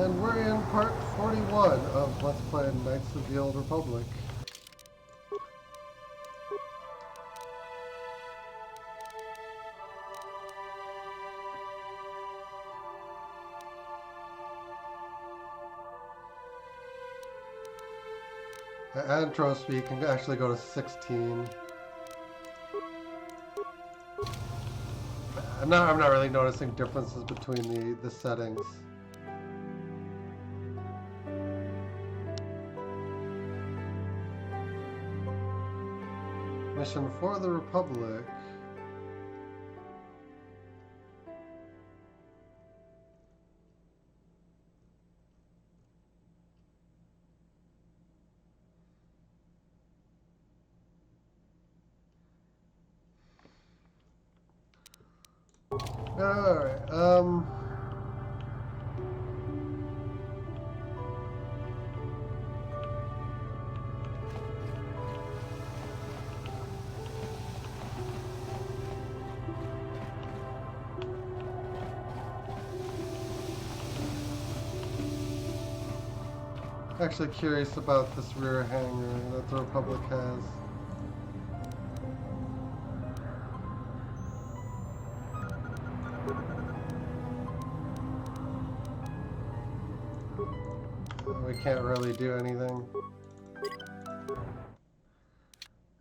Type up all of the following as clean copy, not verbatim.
And we're in part 41 of Let's Play Knights of the Old Republic. And Trosby, you can actually go to 16. I'm not really noticing differences between the settings. Mission for the Republic. Alright, actually curious about this rear hangar that the Republic has. We can't really do anything.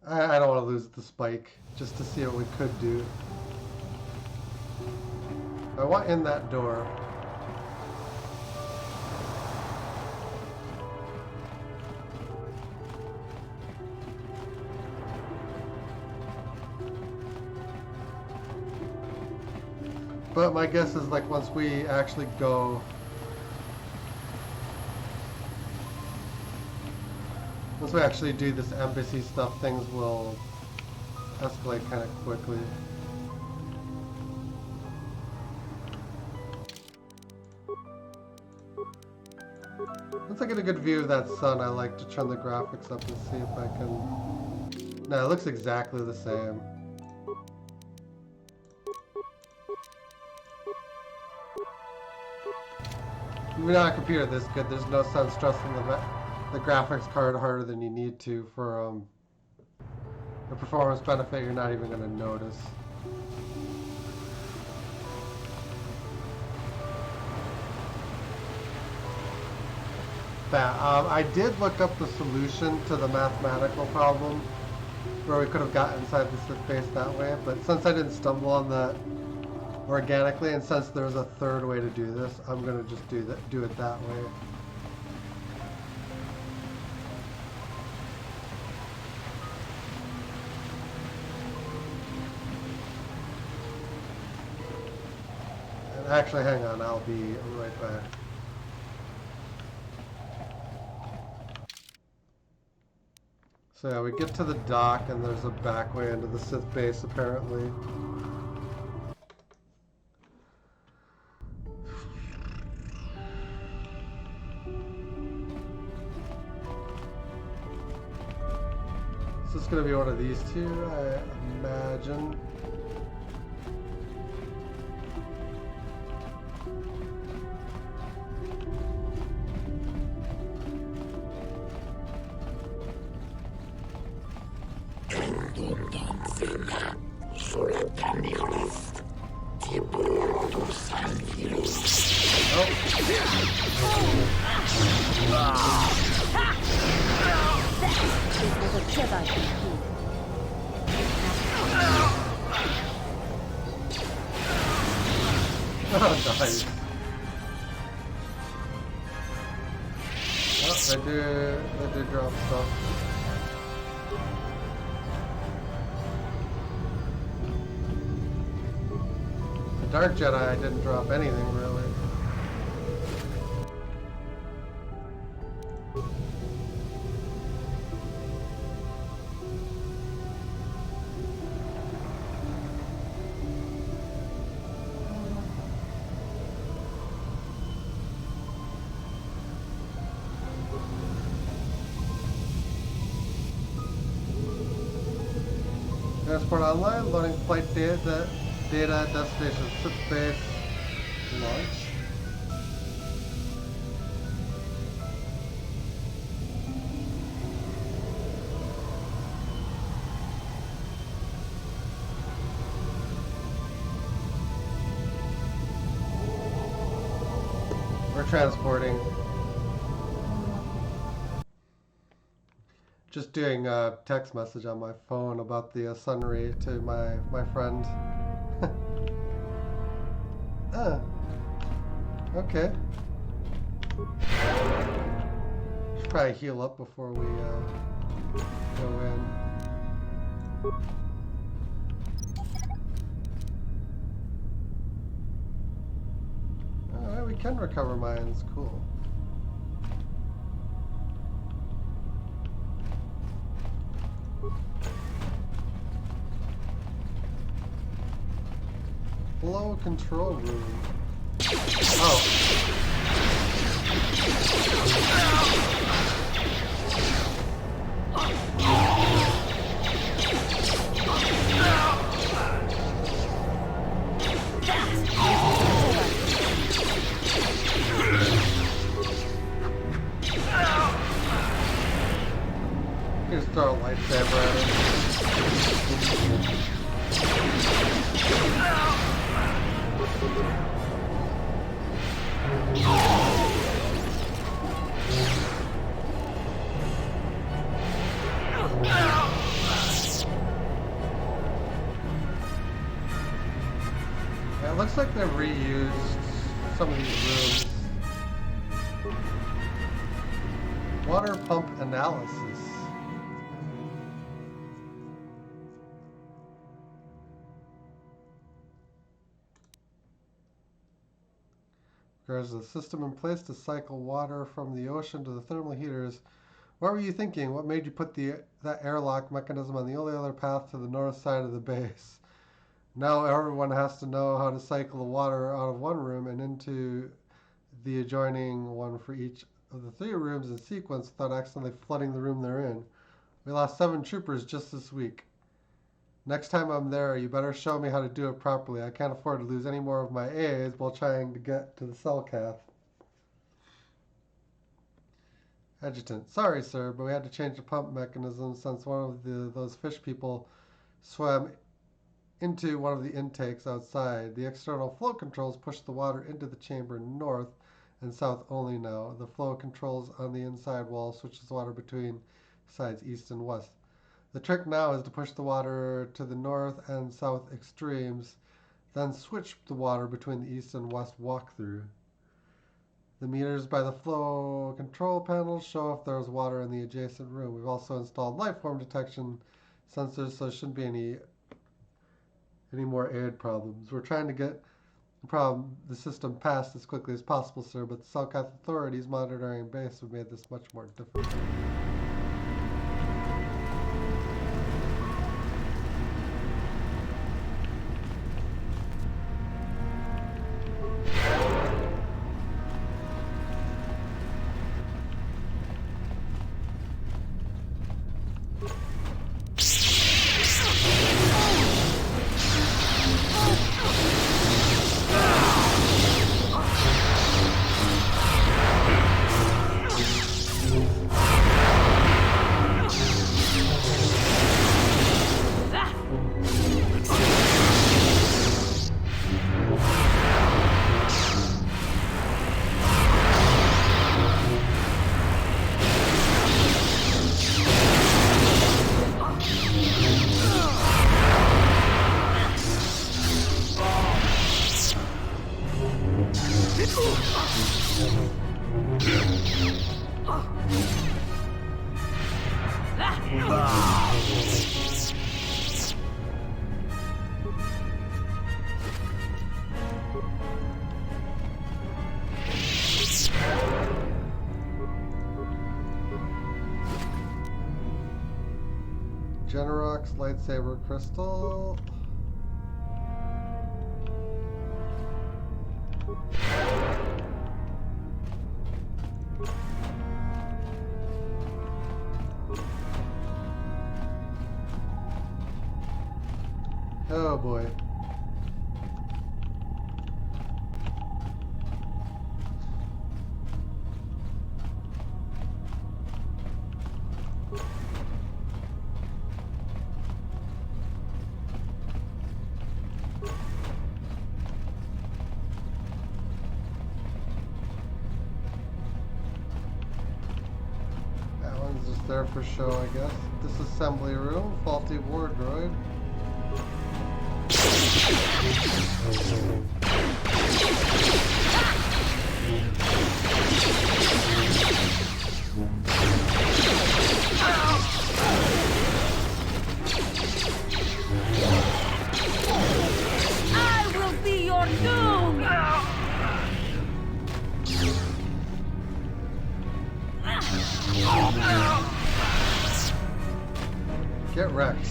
I don't want to lose the spike, just to see what we could do. I want in that door. But my guess is like once we actually go, once we actually do this embassy stuff, things will escalate kind of quickly. Once I get a good view of that sun, I like to turn the graphics up and see if I can... No, it looks exactly the same. Even on a computer this good, there's no sense stressing the graphics card harder than you need to for a performance benefit you're not even going to notice. I did look up the solution to the mathematical problem where we could have got inside the Sith base that way, but since I didn't stumble on that organically, and since there's a third way to do this, I'm gonna just do it that way. And actually, hang on, I'll be right back. So yeah, we get to the dock, and there's a back way into the Sith base, apparently. So it's going to be one of these two, I imagine. Oh, nice. Oh, they do drop stuff. The Dark Jedi didn't drop anything really. Transport online, loading flight data, destination Sith base, launch. We're transporting. Just doing a text message on my phone about the sunray to my friend. Okay. Should probably heal up before we go in. Alright, we can recover mines. Cool. Flow control room. Oh. Just throw a lightsaber at him. Yeah, it looks like they've reused some of these rooms. Water pump analysis. There's a system in place to cycle water from the ocean to the thermal heaters. What were you thinking? What made you put that airlock mechanism on the only other path to the north side of the base? Now everyone has to know how to cycle the water out of one room and into the adjoining one for each of the 3 rooms in sequence without accidentally flooding the room they're in. We lost 7 troopers just this week. Next time I'm there, you better show me how to do it properly. I can't afford to lose any more of my A's while trying to get to the cell cath. Adjutant, sorry sir, but we had to change the pump mechanism since one of those fish people swam into one of the intakes outside. The external flow controls push the water into the chamber north and south only now. The flow controls on the inside wall switches the water between sides east and west. The trick now is to push the water to the north and south extremes, then switch the water between the east and west walkthrough. The meters by the flow control panel show if there is water in the adjacent room. We've also installed lifeform detection sensors, so there shouldn't be any more aid problems. We're trying to get the system passed as quickly as possible, sir, but the Selkath authorities monitoring base have made this much more difficult. Generox lightsaber crystal. Oh boy. there for show, I guess. Disassembly room, faulty war droid. I will be your doom! Get wrecked.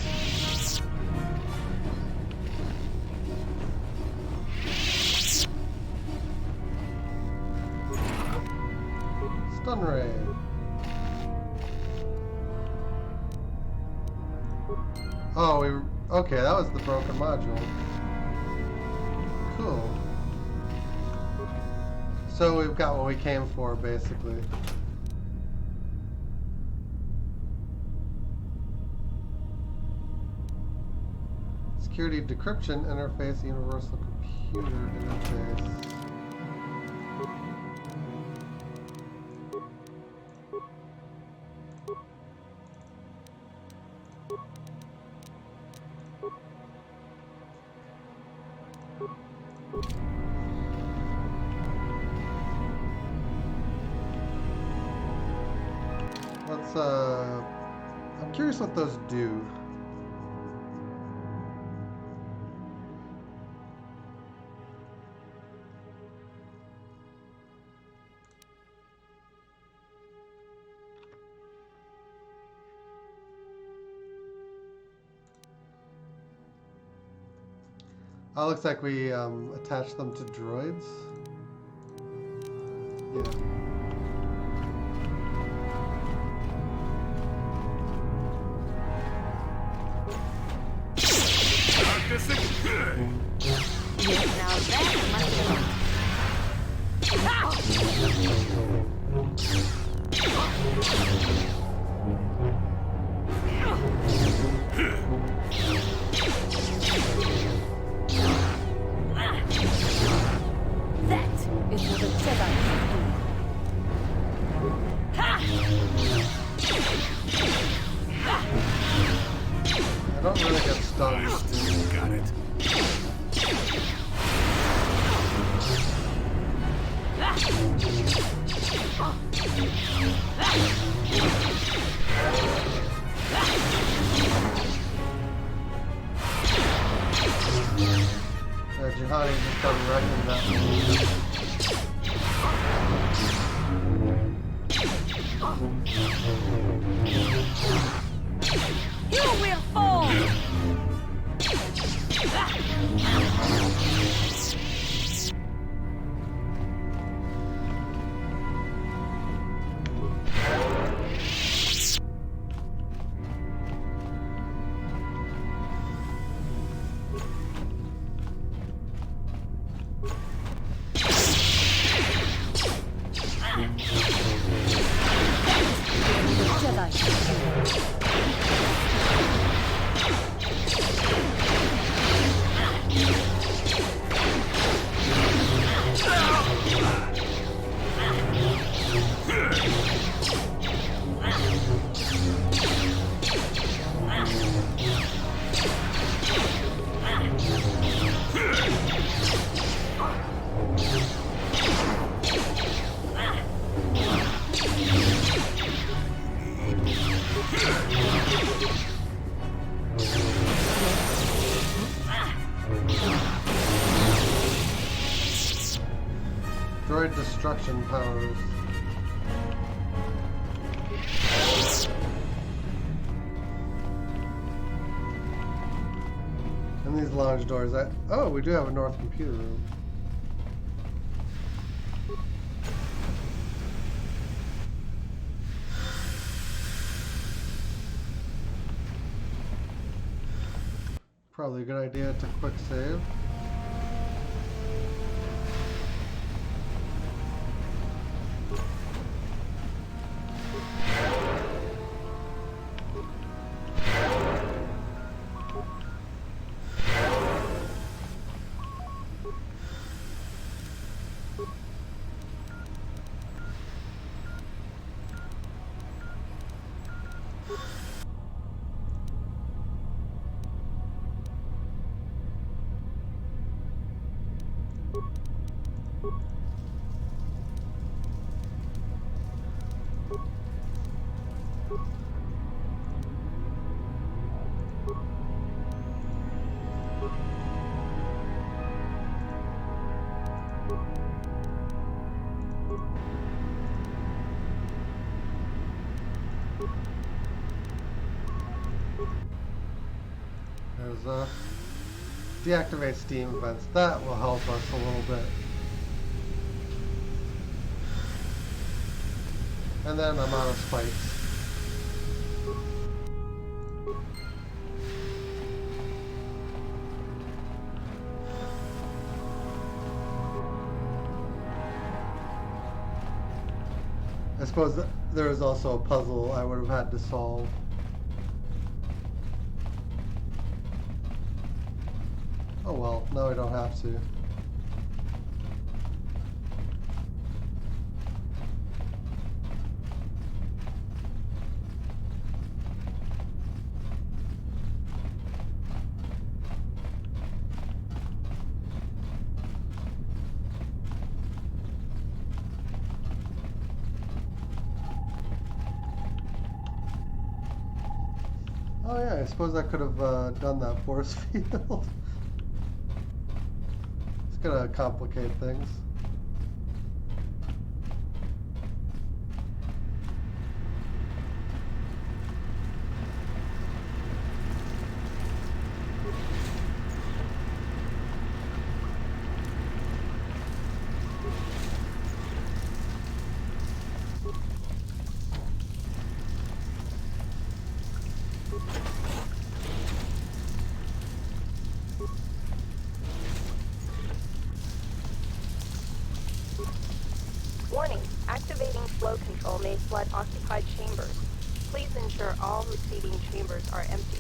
Stun ray. Oh, okay, that was the broken module. Cool. So we've got what we came for, basically. Security decryption interface, universal computer interface. Let's, I'm curious what those do. Oh, looks like we attach them to droids. Yeah. Now that must work. That is what a Jedi should do. I don't really get stunned. Got it. Jihadi just started wrecking that. You will fall! Droid destruction powers. And these lounge doors. Oh, we do have a north computer room. Probably a good idea to quick save. There's deactivate Steam vents. That will help us a little bit. And then I'm out of spikes. I suppose there is also a puzzle I would have had to solve. Oh well, now I don't have to. Oh yeah, I suppose I could have done that force field. It's gonna complicate things. Warning, activating flow control may flood occupied chambers. Please ensure all receiving chambers are empty.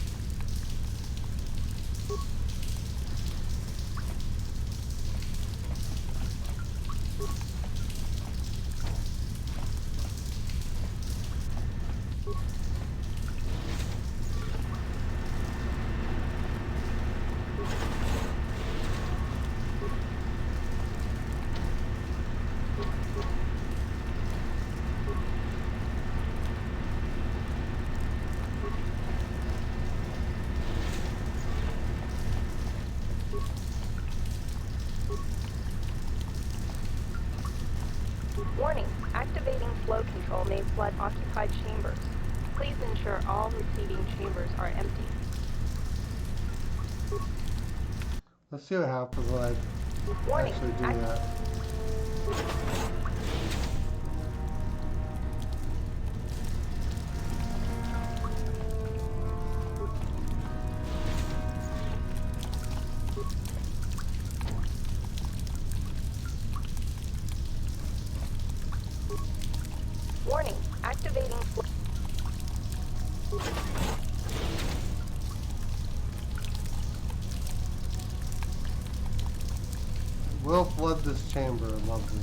Warning, activating flow control may flood occupied chambers. Please ensure all receiving chambers are empty. Let's see what happens when I Warning, actually do that. Warning, activating flow. We'll flood this chamber, lovely.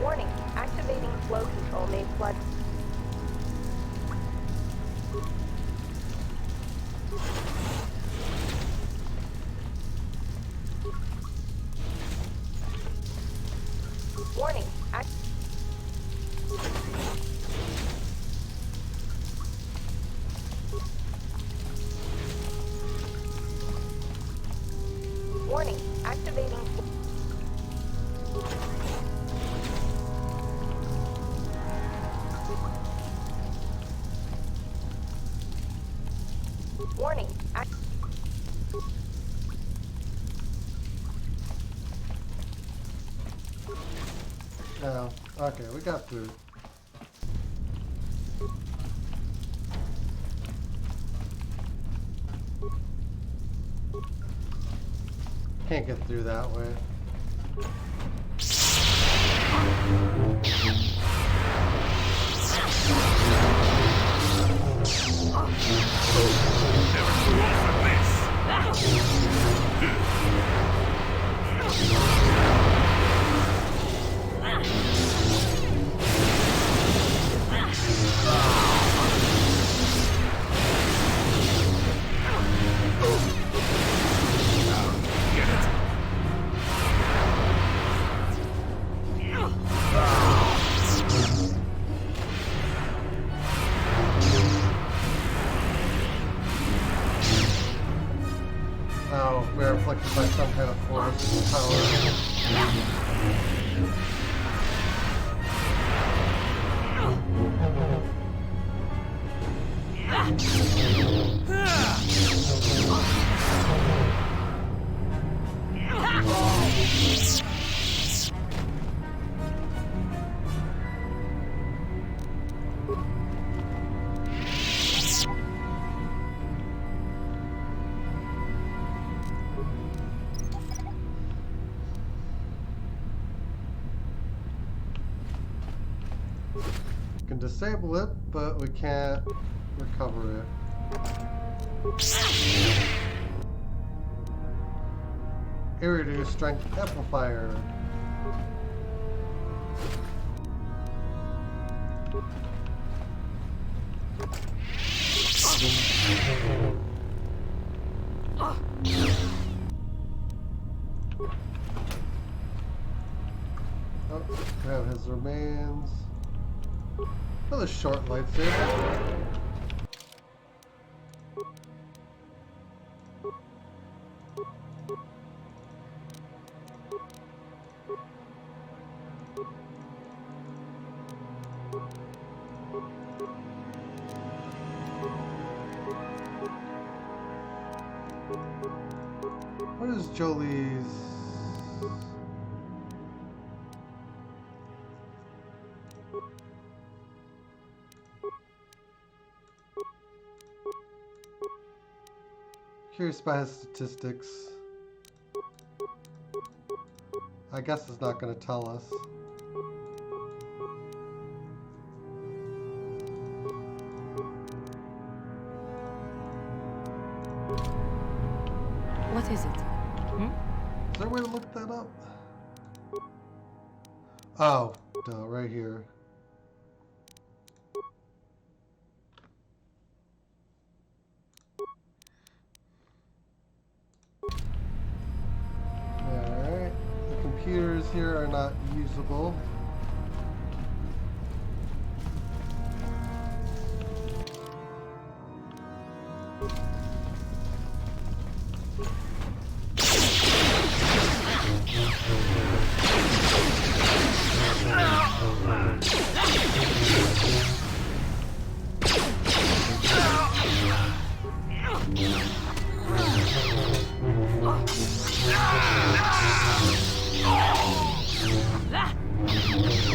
Warning, activating flow control may flood. Warning, Warning, activating. Warning, Oh, okay, we got through. Can't get through that way. protected by some kind of force power. We can disable it, but we can't recover it. Irreduce strength amplifier. Oh, grab his remains. Another short lightsaber. What is Jolie's? Curious about his statistics. I guess it's not going to tell us. What is it? Is there a way to look that up? Oh, no, right here. Alright, the computers here are not usable.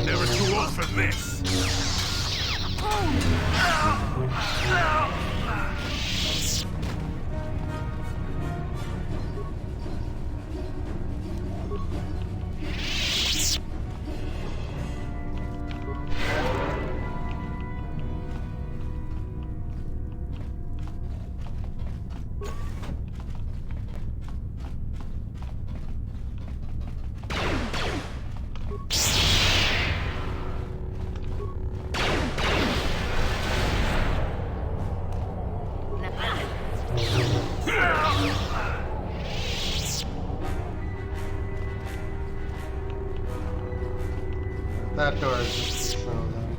Never too old for this. That door is just to show them.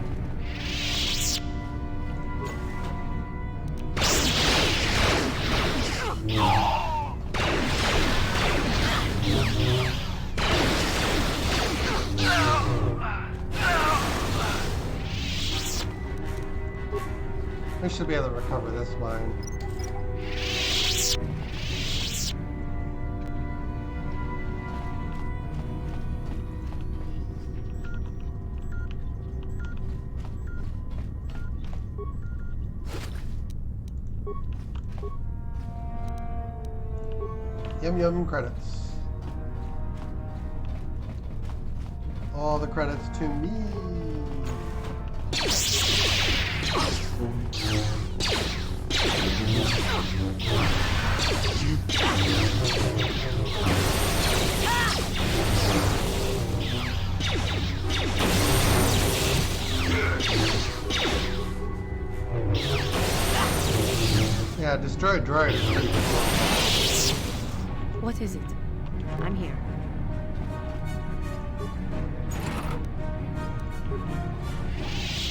We should be able to recover this mine. Yum yum credits. All the credits to me. Yeah, destroy droid is pretty cool. What is it? I'm here.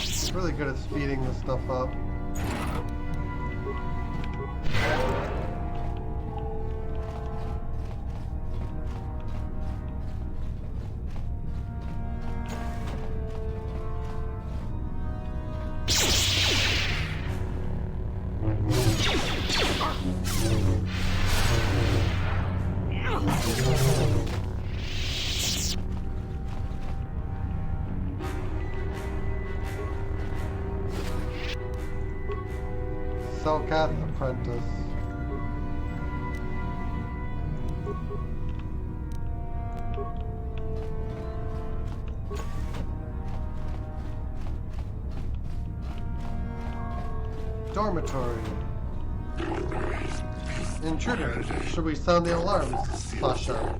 It's really good at speeding this stuff up. Selkath apprentice. Dormitory. Intruder. Should we sound the alarms, Sasha?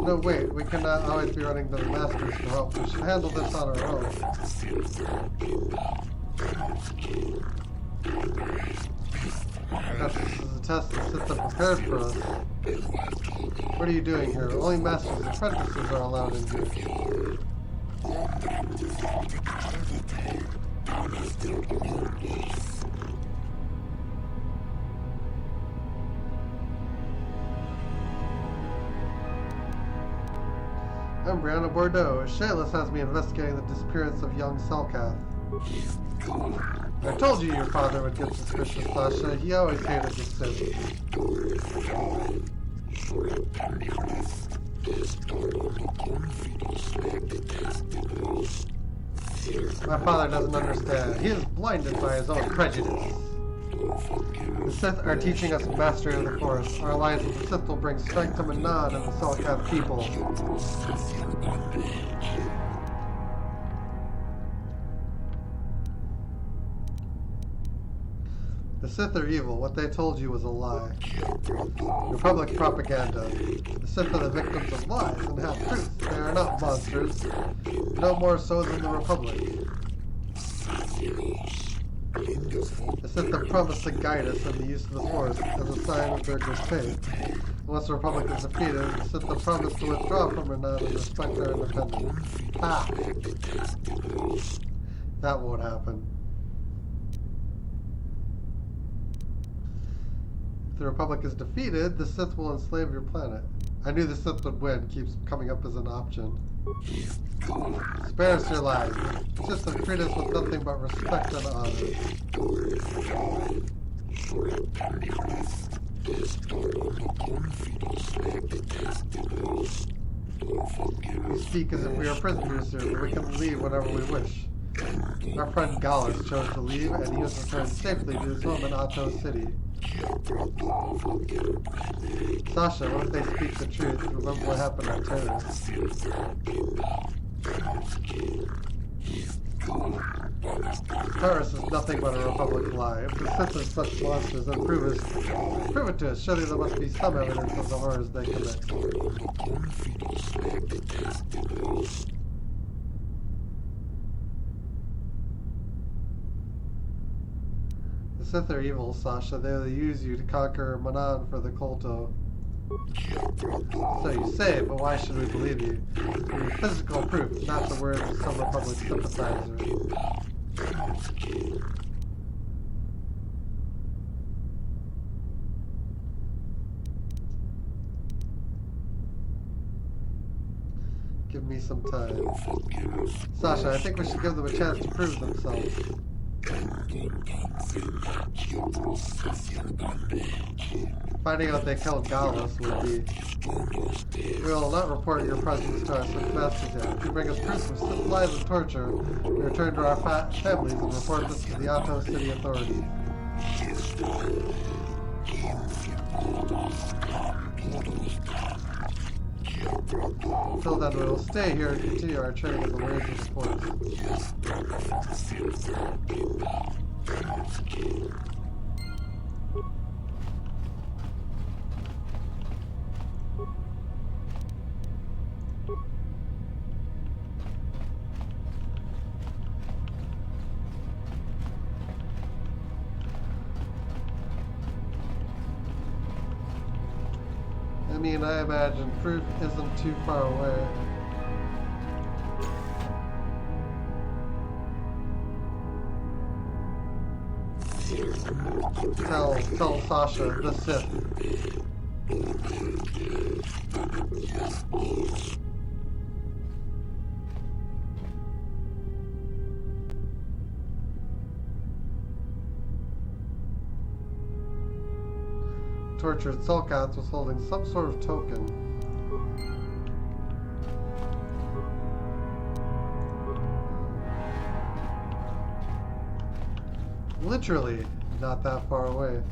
No, wait. We cannot always be running to the masters for help. We should handle this on our own. Gosh, this is a test the Sith have prepared for us. What are you doing here? Only masters and apprentices are allowed in here. I'm Brianna Bordeaux. Shayless has me investigating the disappearance of young Selkath. I told you your father would get suspicious, Sasha. He always hated the Sith. My father doesn't understand. He is blinded by his own prejudice. The Sith are teaching us mastery of the Force. Our alliance with the Sith will bring strength to Manaan and the Selkath people. The Sith are evil. What they told you was a lie. Republic propaganda. The Sith are the victims of lies and have truth. They are not monsters. No more so than the Republic. The Sith have promised to guide us in the use of the Force as a sign of their good faith. Unless the Republic is defeated, the Sith have promised to withdraw from Manaan and respect their independence. Ha! That won't happen. If the Republic is defeated, the Sith will enslave your planet. I knew the Sith would win, keeps coming up as an option. Spare us your lives. The Sith have treated us with nothing but respect and honor. We speak as if we are prisoners here, but we can leave whenever we wish. Our friend Gallus chose to leave, and he has returned safely to his home in Otto City. Sasha, what if they speak the truth? Remember what happened at Terra. Taurus is nothing but a Republic lie. If the Sith are such monsters, then prove it to us. Surely there must be some evidence of the horrors they commit. The Sith are evil, Sasha. They will use you to conquer Manaan for the KOTOR. So you say, but why should we believe you? You need physical proof, not the words of some Republic sympathizer. Give me some time. Sasha, I think we should give them a chance to prove themselves. Finding out they killed Gallus would be... We will not report your presence to our Sith masters yet. If you bring us proof of Sith lies and torture, we return to our families and report this to the Otto City authorities. Until then, we will stay here and continue our training in the ways of the Force. I mean, I imagine proof isn't too far away. Tell Sasha, the Sith. Tortured Selkath was holding some sort of token. Literally, not that far away.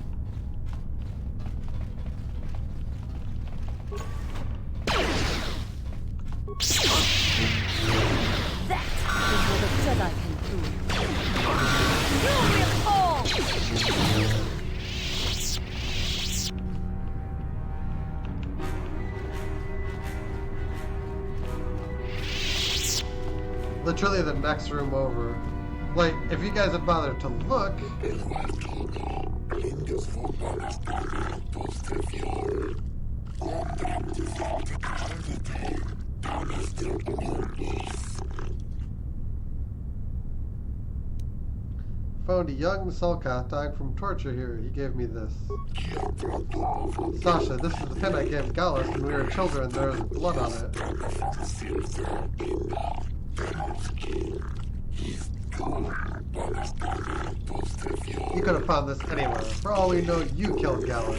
That is what a Jedi can do. You will fall! Literally the next room over. Like, if you guys had bothered to look... Found a young Sulcath dying from torture here. He gave me this. Sasha, this is the pin I gave Gallus when we were children. There's blood on it. You could have found this anywhere. For all we know, you killed Gallus.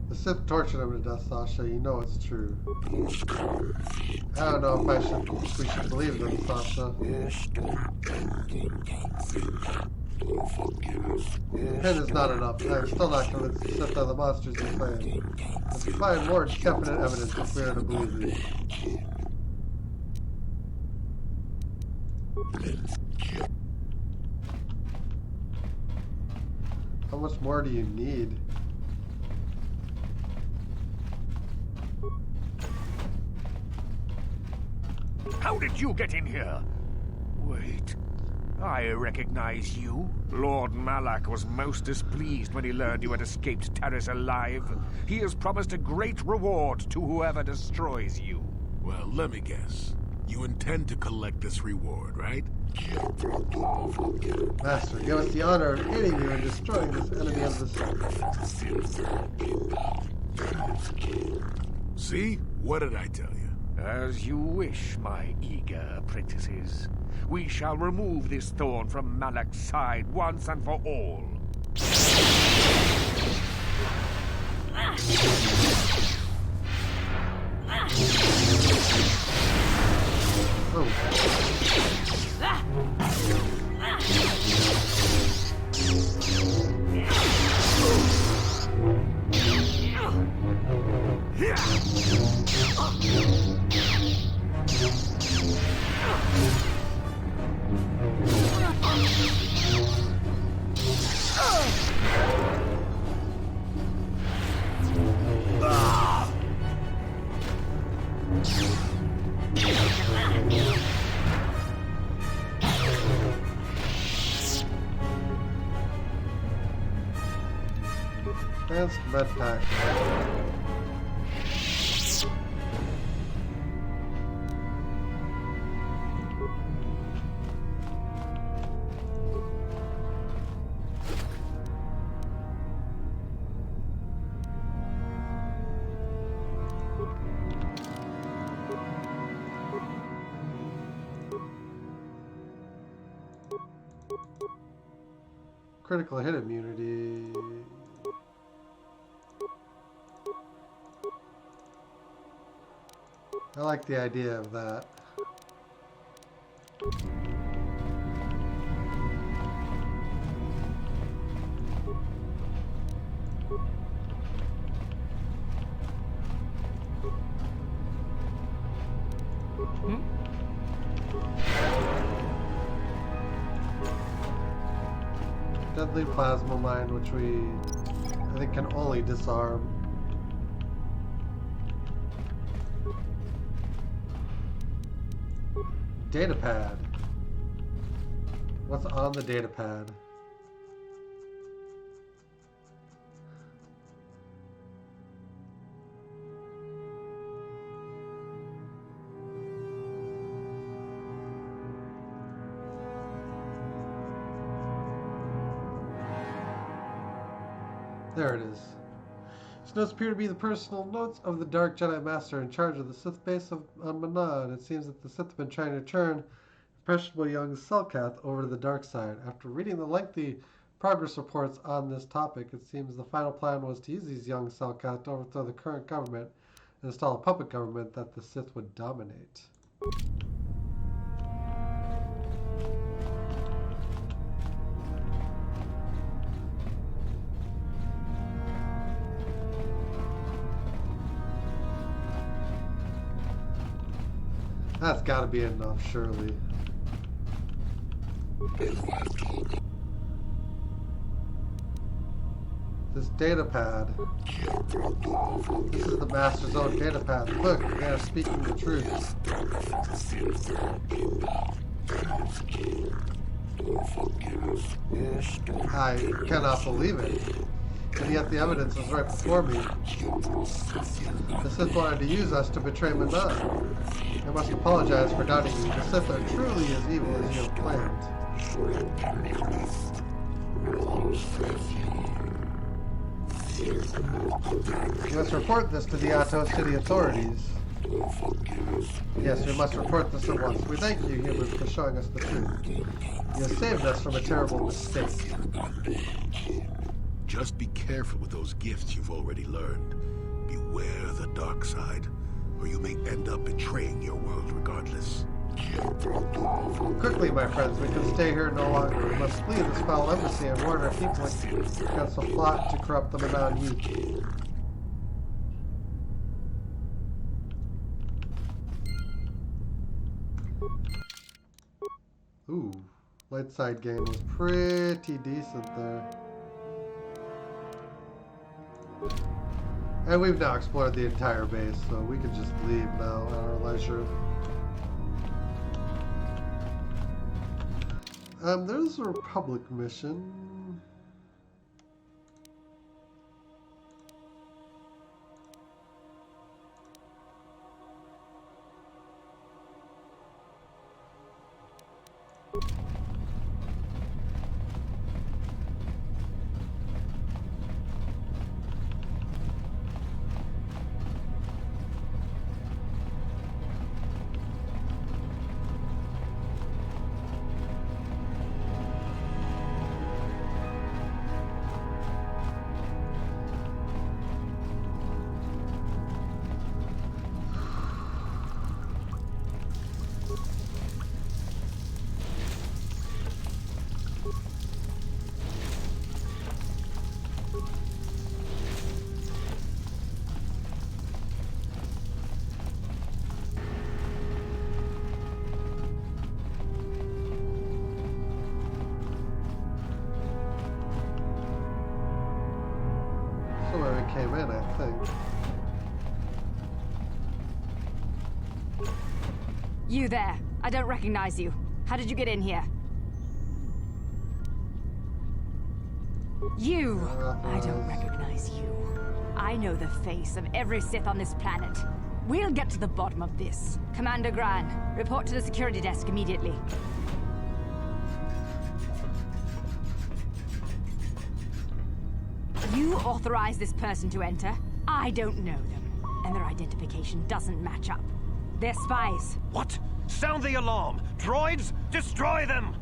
The Sith tortured him to death, Sasha. You know it's true. I don't know if we should believe them, Sasha. Pin is not enough. I'm still not convinced the Sith are the monsters you claim. Let's find more definite evidence if we are to believe you. How much more do you need? How did you get in here? Wait. I recognize you. Lord Malak was most displeased when he learned you had escaped Terrace alive. He has promised a great reward to whoever destroys you. Well, let me guess. You intend to collect this reward, right? Master, give us the honor of aiding you in destroying this enemy of the Sith. See? What did I tell you? As you wish, my eager apprentices. We shall remove this thorn from Malak's side once and for all. Oh. Advanced med pack. Critical hit immunity. I like the idea of that. Deadly plasma mine, which I think can only disarm. Datapad. What's on the datapad? There it is. These notes appear to be the personal notes of the Dark Jedi Master in charge of the Sith base on Manaan. It seems that the Sith have been trying to turn impressionable young Selkath over to the dark side. After reading the lengthy progress reports on this topic, it seems the final plan was to use these young Selkath to overthrow the current government install a puppet government that the Sith would dominate. That's gotta be enough, surely. This data pad. This is the Master's own data pad. Look, they are speaking the truth. I cannot believe it. And yet the evidence is right before me. The Sith wanted to use us to betray Manaan. I must apologize for doubting you. The Sith are truly as evil as you have claimed. You must report this to the Atos City authorities. Yes, we must report this at once. We thank you, humans, for showing us the truth. You have saved us from a terrible mistake. Just be careful with those gifts you've already learned. Beware the dark side, or you may end up betraying your world regardless. Quickly, my friends, we can stay here no longer. We must flee this foul embassy and warn our people against the plot to corrupt the Manaan youth. Ooh, light side game was pretty decent there. And we've now explored the entire base, so we can just leave now at our leisure. There's a Republic mission. Came in, I think. You there. I don't recognize you. How did you get in here? You! I don't recognize you. I know the face of every Sith on this planet. We'll get to the bottom of this. Commander Gran, report to the security desk immediately. You authorized this person to enter. I don't know them, and their identification doesn't match up. They're spies. What? Sound the alarm! Droids, destroy them!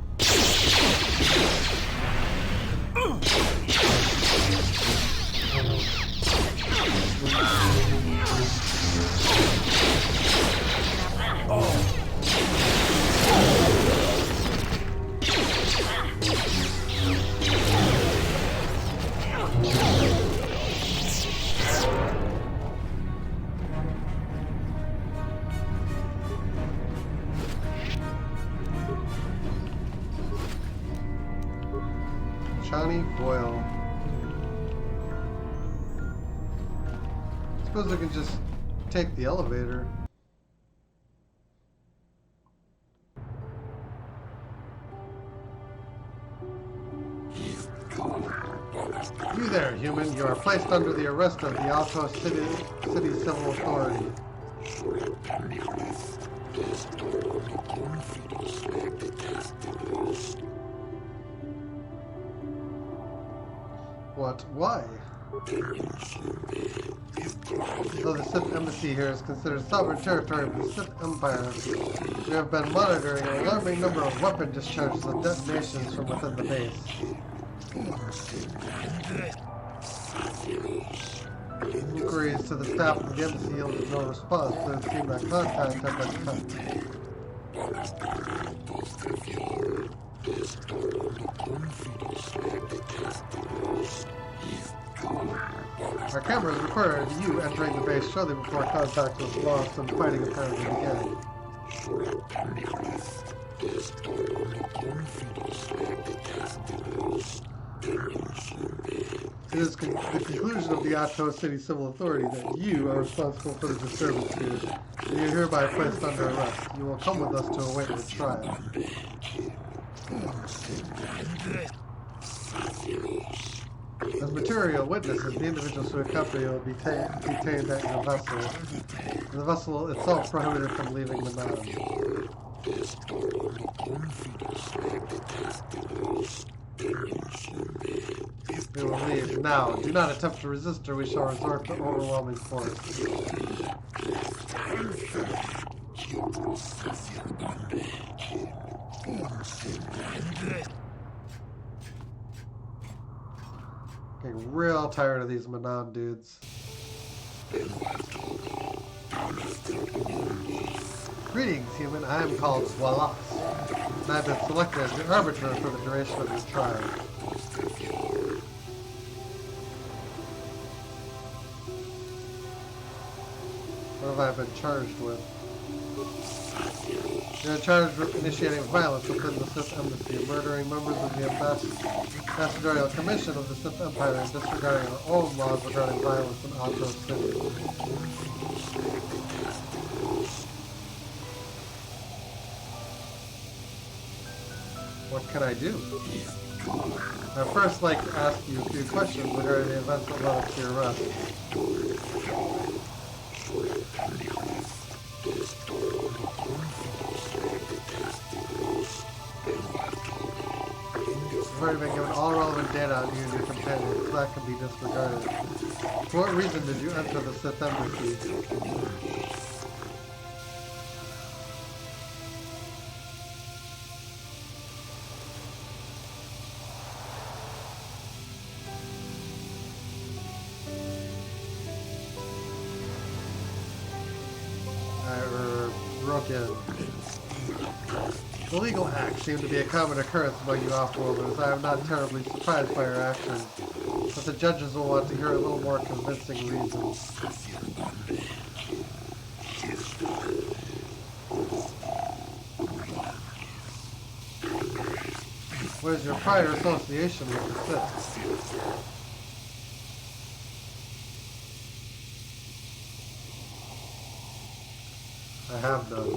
Shiny foil. Suppose I can just take the elevator. You there, human. You are placed under the arrest of the Altos City Civil Authority. What? Why? Though the Sith embassy here is considered sovereign territory of the Sith Empire, we have been monitoring an alarming number of weapon discharges and detonations from within the base. inquiries to the staff of the embassy yielded no response, so it seemed that contact had been cut. Our cameras recorded you entering the base shortly before contact was lost and fighting apparently began. It is the conclusion of the Ato City Civil Authority that you are responsible for the disturbance here, and you are hereby placed under arrest. You will come with us to await your trial. As material witnesses, the individuals who accompany you will be detained at your vessel, and the vessel itself prohibited from leaving Manaan. We will leave now. Do not attempt to resist, or we shall resort to overwhelming force. Getting real tired of these Manaan dudes. Greetings, human. I am called Wallace, and I have been selected as your arbiter for the duration of your trial. What have I been charged with? You're charged with initiating violence within the Sith Embassy and murdering members of the Ambassadorial Commission of the Sith Empire and disregarding our own laws regarding violence in Ato City. What can I do? I'd first like to ask you a few questions regarding the events that led up to your arrest. You've already been given all relevant data on you and your companions, so that can be disregarded. For what reason did you enter the Sith Embassy? Broke in. Illegal acts seem to be a common occurrence among you off-worlders. I am not terribly surprised by your actions, but the judges will want to hear a little more convincing reasons. What is your prior association with the Sith? I have none.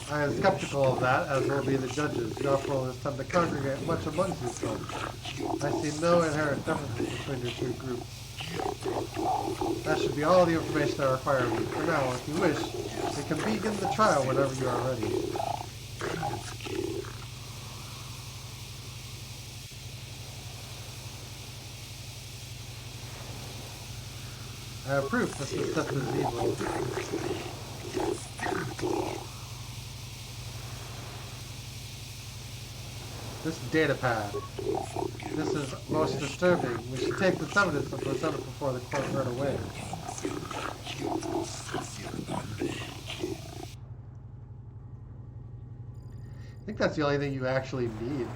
I am skeptical of that, as will be the judges. You off-worlders tend to congregate much amongst yourselves. I see no inherent differences between your two groups. That should be all the information I require of you. For now, if you wish, we can begin the trial whenever you are ready. I have proof that the Sith is evil. This data pad. This is most disturbing. We should take this evidence and present it before the court right away. I think that's the only thing you actually need.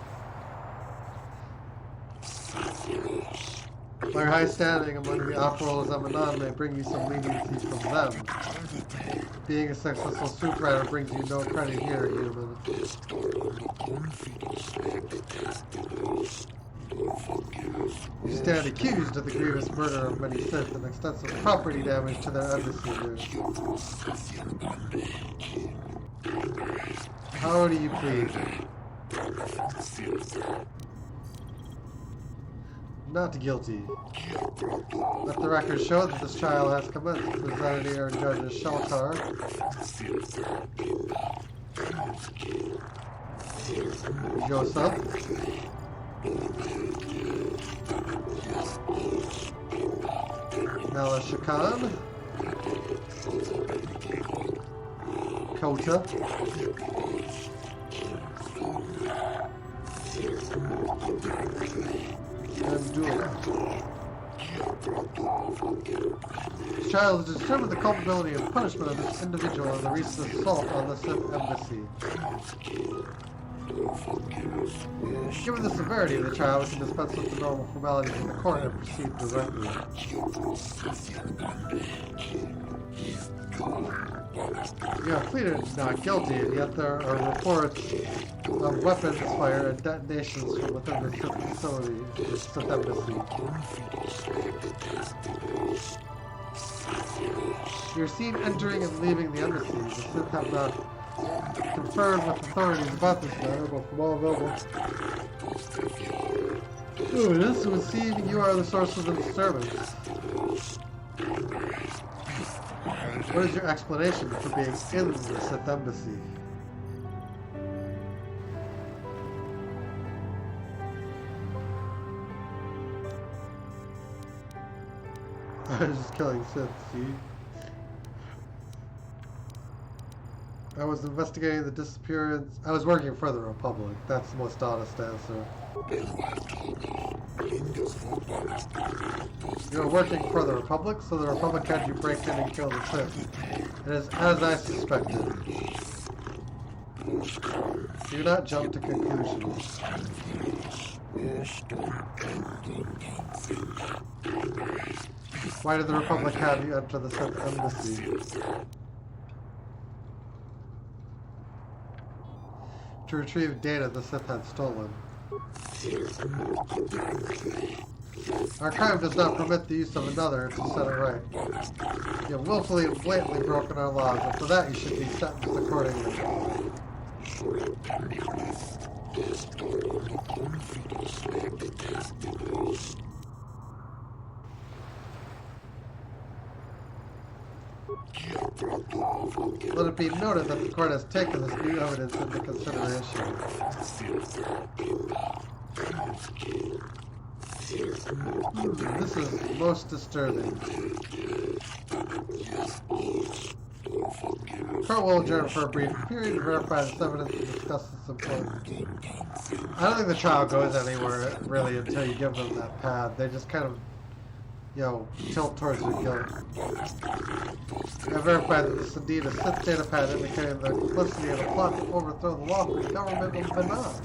My high standing among the off-worlders of Manaan may bring you some leniency from them. Being a successful suit rider brings you no credit here, human. You stand accused of the grievous murder of many Sith and extensive property damage to their embassy here. How do you plead? Not guilty. Let the record show that this trial has commenced. Presiding our judges Sheltar, Joseph, Malashakan, Kota, and Dula. The trial is to determine the culpability and punishment of this individual in the recent assault on the Sith embassy. Given the severity of the trial, we can dispense with the normal formalities of the court and proceed directly. You have pleaded not guilty, and yet there are reports of weapons fire and detonations from within the Sith facility, the Sith embassy. You're seen entering and leaving the embassy. The Sith have not conferred with authorities about this matter, but from all available evidence, it would seem you are the source of the disturbance. What is your explanation for being in the Sith embassy? I was just killing Sith, see? I was investigating the disappearance. I was working for the Republic. That's the most honest answer. You were working for the Republic, so the Republic had you break in and kill the Sith. It is as I suspected. Do not jump to conclusions. Why did the Republic have you enter the Sith embassy? To retrieve data the Sith had stolen. Our crime does not permit the use of another to set it right. You have willfully and blatantly broken our laws, and for that you should be sentenced accordingly. Let it be noted that the court has taken this new evidence into consideration. This is most disturbing. Court will adjourn for a brief period to verify this evidence and discuss this important. I don't think the trial goes anywhere really until you give them that pad. They just kind of, tilt towards your guilt. I verified that this is indeed a Sith data pad indicating the complicity in a plot to overthrow the lawful government of Manaan.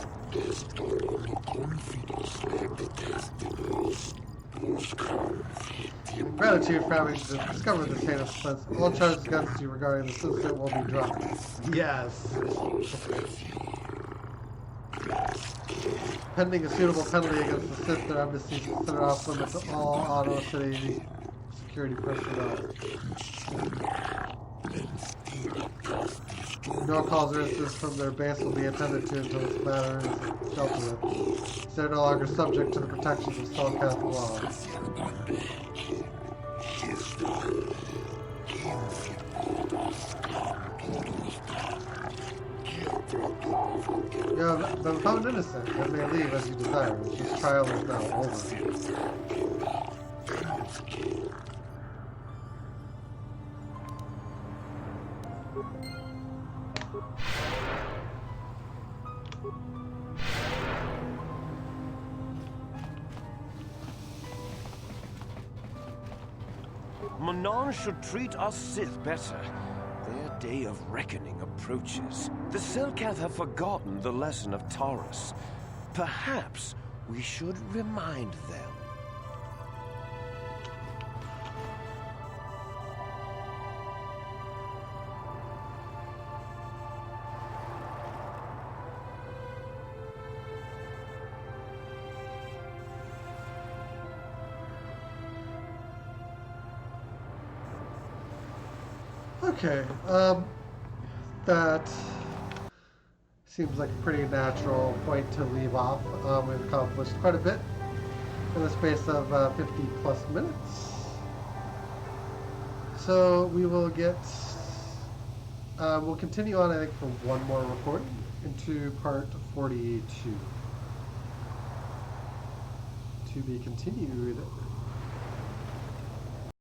In gratitude for having discovered this heinous offense, all charges against you regarding this incident will be dropped. Yes. Pending a suitable penalty against the Sith, their embassy considered off limits to all Auto City security personnel. No calls or incidents from their base will be attended to until this matter is dealt with. So they're no longer subject to the protections of Selkath law. You have been found innocent and may leave as you desire. This trial is now over. Manaan should treat us Sith better. Their day of reckoning approaches. The Selkath have forgotten the lesson of Taurus. Perhaps we should remind them. Okay, that seems like a pretty natural point to leave off. We've accomplished quite a bit in the space of 50 plus minutes. So we will get, we'll continue on, I think, for one more recording into part 42. To be continued